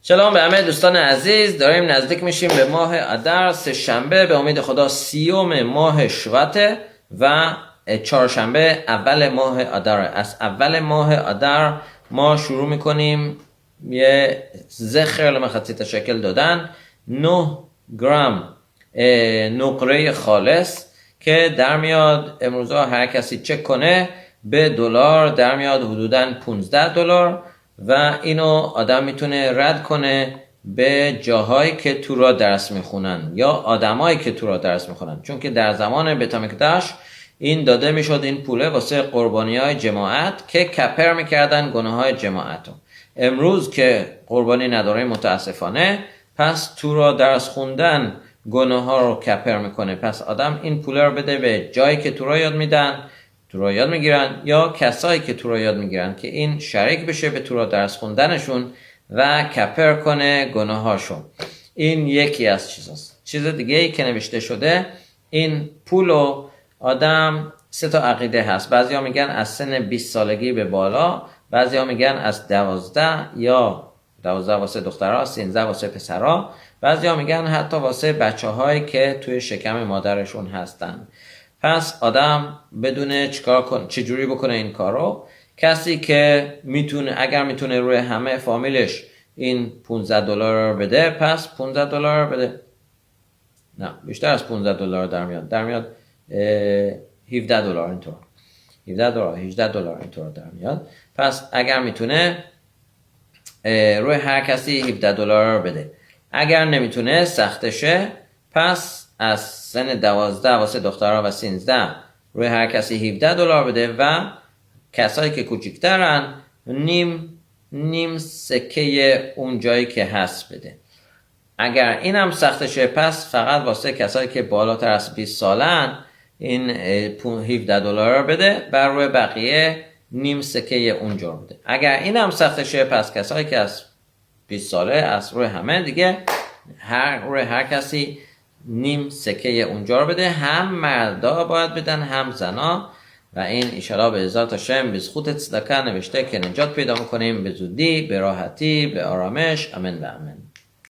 سلام به همه دوستان عزیز. داریم نزدیک میشیم به ماه آذر. سه شنبه به امید خدا 30 ماه شوات و چهارشنبه اول ماه آذر. از اول ماه آذر ما شروع میکنیم یه زخر لمخطط شکل دادن 9 گرم نقره خالص که در میاد امروزا هر کسی چک کنه به دلار در میاد حدوداً $15 و اینو آدم میتونه رد کنه به جاهایی که تو را درس میخونن یا آدمایی که تو را درس میخونن، چون که در زمان بیت المقدس این داده میشد، این پوله واسه قربانی های جماعت که کپر میکردن گناه های جماعت. امروز که قربانی نداره متاسفانه، پس تو را درس خوندن گناه ها رو کپر میکنه. پس آدم این پوله رو بده به جایی که تو را یاد میدن، تو را یاد میگیرن، یا کسایی که تو را یاد میگیرن که این شریک بشه به تو را درس خوندنشون و کپر کنه گناهاشون. این یکی از چیزاست. چیز دیگه ای که نوشته شده، این پولو آدم 3 عقیده هست. بعضی ها میگن از سن 20 سالگی به بالا، بعضی ها میگن از 12 یا 12 واسه دخترها، 13 واسه پسرها، بعضی ها میگن حتی واسه بچه هایی که توی شکم مادرشون هستن. پس آدم بدونه چجوری بکنه این کارو. کسی که میتونه، اگر میتونه روی همه فامیلش این $15 رو بده، پس $15 بده. نه، بیشتر از $15 در میاد $17 اینطور، $18 اینطور در میاد. پس اگر میتونه روی هر کسی $17 رو بده. اگر نمیتونه سختشه، پس از سن 12 واسه دخترها و 13 روی هر کسی $17 بده و کسایی که کوچیکترن نیم سکه اون جایی که هست بده. اگر اینم سختشه، پس فقط واسه کسایی که بالاتر از 20 سالن این $17 رو بده و روی بقیه نیم سکه اونجا بده. اگر اینم سختشه، پس کسایی که از 20 ساله از روی همه دیگه روی هر کسی نیم سکه اونجا رو بده. هم مردا باید بدن هم زنا. و این انشاءالله به عزت هاشم به خود صدقه نوشته که نجات پیدا میکنیم به زودی، به راحتی، به آرامش. آمین و آمین.